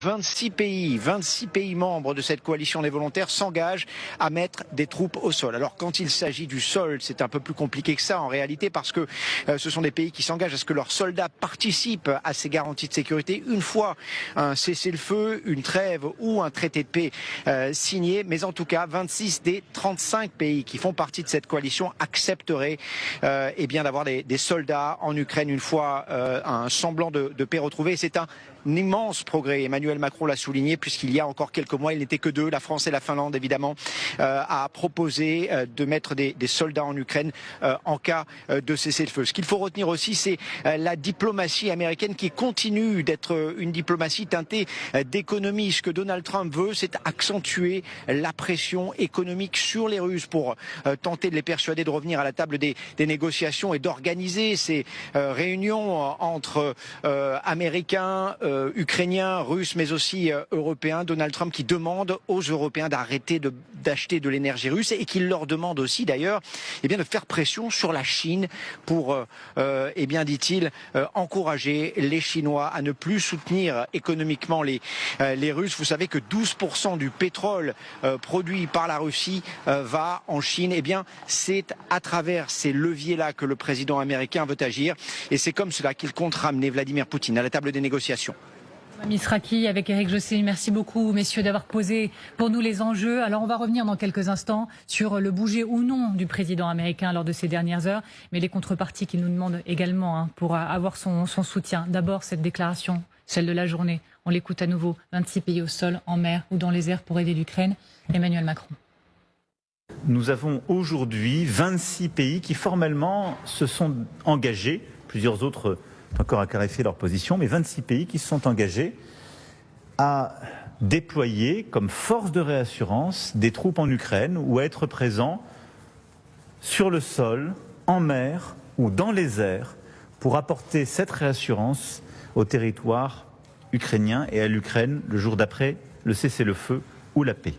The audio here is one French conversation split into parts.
26 pays membres de cette coalition des volontaires s'engagent à mettre des troupes au sol. Alors quand il s'agit du sol, c'est un peu plus compliqué que ça en réalité parce que ce sont des pays qui s'engagent à ce que leurs soldats participent à ces garanties de sécurité une fois un cessez-le-feu, une trêve ou un traité de paix signé. Mais en tout cas, 26 des 35 pays qui font partie de cette coalition accepteraient d'avoir des soldats en Ukraine une fois un semblant de paix retrouvé. C'est un immense progrès. Emmanuel Macron l'a souligné puisqu'il y a encore quelques mois, il n'était que deux, la France et la Finlande évidemment, à proposer de mettre des soldats en Ukraine en cas de cessez-le-feu. Ce qu'il faut retenir aussi, c'est la diplomatie américaine qui continue d'être une diplomatie teintée d'économie. Ce que Donald Trump veut, c'est accentuer la pression économique sur les Russes pour tenter de les persuader de revenir à la table des négociations et d'organiser ces réunions entre Américains, Ukrainiens, Russes, mais aussi Européens. Donald Trump qui demande aux Européens d'arrêter d'acheter de l'énergie russe et qui leur demande aussi d'ailleurs de faire pression sur la Chine pour, dit-il, encourager les Chinois à ne plus soutenir économiquement les Russes. Vous savez que 12% du pétrole produit par la Russie va en Chine. C'est à travers ces leviers-là que le président américain veut agir et c'est comme cela qu'il compte ramener Vladimir Poutine à la table des négociations. Misraki avec Éric Josselin, merci beaucoup messieurs d'avoir posé pour nous les enjeux. Alors on va revenir dans quelques instants sur le bouger ou non du président américain lors de ces dernières heures, mais les contreparties qu'il nous demande également pour avoir son soutien. D'abord cette déclaration, celle de la journée, on l'écoute à nouveau, 26 pays au sol, en mer ou dans les airs pour aider l'Ukraine. Emmanuel Macron. Nous avons aujourd'hui 26 pays qui formellement se sont engagés, plusieurs autres encore à clarifier leur position, mais 26 pays qui se sont engagés à déployer comme force de réassurance des troupes en Ukraine ou à être présents sur le sol, en mer ou dans les airs pour apporter cette réassurance au territoire ukrainien et à l'Ukraine le jour d'après le cessez-le-feu ou la paix.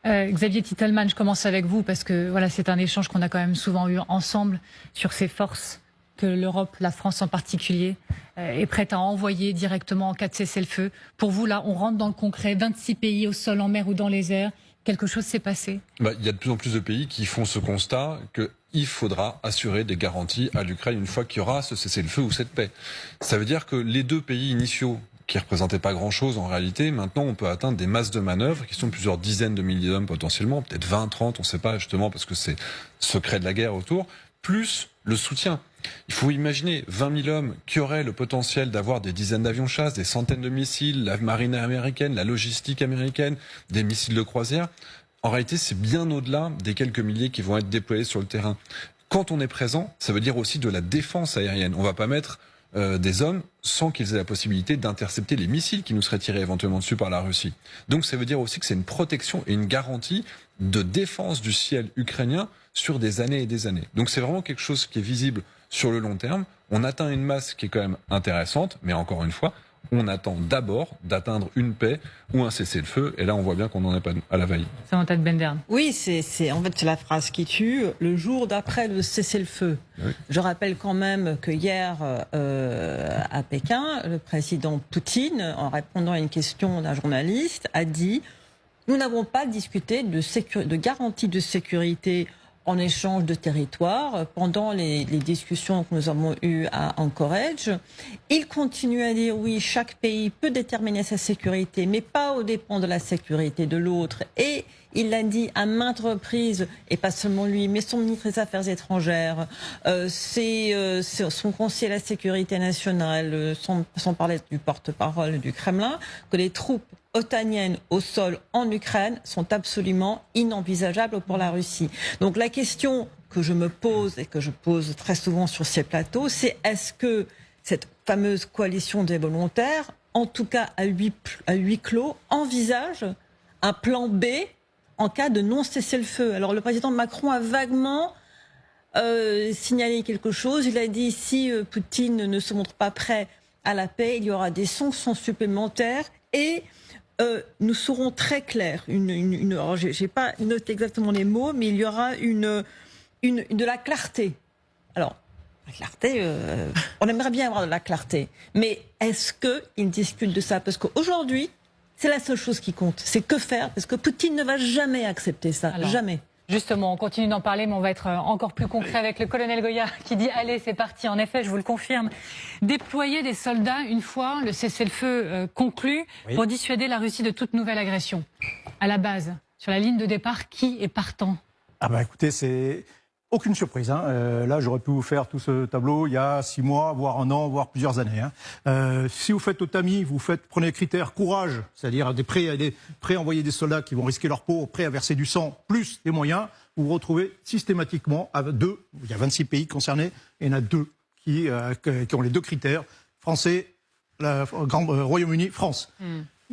Xavier Titelman, je commence avec vous parce que voilà, c'est un échange qu'on a quand même souvent eu ensemble sur ces forces que l'Europe, la France en particulier, est prête à envoyer directement en cas de cessez-le-feu. Pour vous, là, on rentre dans le concret, 26 pays au sol, en mer ou dans les airs. Quelque chose s'est passé ? Il y a de plus en plus de pays qui font ce constat qu'il faudra assurer des garanties à l'Ukraine une fois qu'il y aura ce cessez-le-feu ou cette paix. Ça veut dire que les deux pays initiaux qui ne représentaient pas grand-chose en réalité, maintenant on peut atteindre des masses de manœuvres qui sont plusieurs dizaines de milliers d'hommes potentiellement, peut-être 20, 30, on ne sait pas justement parce que c'est secret de la guerre autour, plus le soutien. Il faut imaginer 20 000 hommes qui auraient le potentiel d'avoir des dizaines d'avions chasse, des centaines de missiles, la marine américaine, la logistique américaine, des missiles de croisière. En réalité, c'est bien au-delà des quelques milliers qui vont être déployés sur le terrain. Quand on est présent, ça veut dire aussi de la défense aérienne. On ne va pas mettre des hommes sans qu'ils aient la possibilité d'intercepter les missiles qui nous seraient tirés éventuellement dessus par la Russie. Donc ça veut dire aussi que c'est une protection et une garantie de défense du ciel ukrainien sur des années et des années. Donc c'est vraiment quelque chose qui est visible sur le long terme. On atteint une masse qui est quand même intéressante, mais encore une fois, on attend d'abord d'atteindre une paix ou un cessez-le-feu, et là on voit bien qu'on n'en est pas à la veille. Samantha de Bendern. Oui, c'est la phrase qui tue, le jour d'après le cessez-le-feu. Oui. Je rappelle quand même que hier, à Pékin, le président Poutine, en répondant à une question d'un journaliste, a dit « Nous n'avons pas discuté de garantie de sécurité en échange de territoire pendant les discussions que nous avons eues à Anchorage. » Il continue à dire oui, chaque pays peut déterminer sa sécurité, mais pas aux dépens de la sécurité de l'autre. Et il l'a dit à maintes reprises, et pas seulement lui, mais son ministre des Affaires étrangères, son conseiller à la sécurité nationale, sans parler du porte-parole du Kremlin, que les troupes otaniennes au sol en Ukraine sont absolument inenvisageables pour la Russie. Donc la question que je me pose et que je pose très souvent sur ces plateaux, c'est est-ce que cette fameuse coalition des volontaires, en tout cas à huis clos, envisage un plan B en cas de non cessez-le-feu? Alors le président Macron a vaguement signalé quelque chose. Il a dit si Poutine ne se montre pas prêt à la paix, il y aura des sanctions supplémentaires et nous serons très clairs. Alors, j'ai pas noté exactement les mots, mais il y aura de la clarté. Alors, La clarté, on aimerait bien avoir de la clarté. Mais est-ce qu'ils discutent de ça? Parce qu'aujourd'hui, c'est la seule chose qui compte. C'est que faire? Parce que Poutine ne va jamais accepter ça. Alors, jamais. Justement, on continue d'en parler, mais on va être encore plus concret avec le colonel Goya qui dit « Allez, c'est parti ». En effet, je vous le confirme, déployer des soldats une fois le cessez-le-feu conclu pour dissuader la Russie de toute nouvelle agression. À la base, sur la ligne de départ, qui est partant? Ah bah écoutez, c'est aucune surprise. Là, j'aurais pu vous faire tout ce tableau il y a 6 mois, voire 1 an, voire plusieurs années. Si vous faites Otami, prenez les critères courage, c'est-à-dire prêts à envoyer des soldats qui vont risquer leur peau, prêts à verser du sang, plus des moyens, vous vous retrouvez systématiquement avec 2. Il y a 26 pays concernés, et il y en a 2 qui ont les 2 critères, français, Royaume-Uni, France.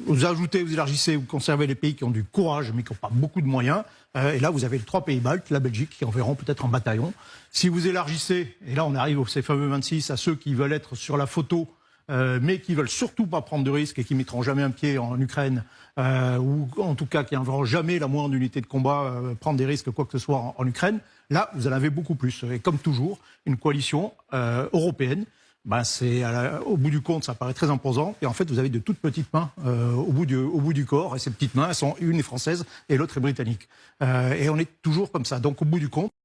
Vous ajoutez, vous élargissez, vous conservez les pays qui ont du courage, mais qui n'ont pas beaucoup de moyens. Et là, vous avez les 3 pays baltes, la Belgique, qui enverront peut-être un bataillon. Si vous élargissez, et là on arrive aux ces fameux 26, à ceux qui veulent être sur la photo, mais qui veulent surtout pas prendre de risques et qui mettront jamais un pied en Ukraine, ou en tout cas qui n'enverront jamais la moindre unité de combat prendre des risques, quoi que ce soit en Ukraine, là, vous en avez beaucoup plus. Et comme toujours, une coalition européenne, au bout du compte, ça paraît très imposant. Et en fait, vous avez de toutes petites mains au bout du corps. Et ces petites mains, elles sont une est française et l'autre est britannique. Et on est toujours comme ça. Donc, au bout du compte,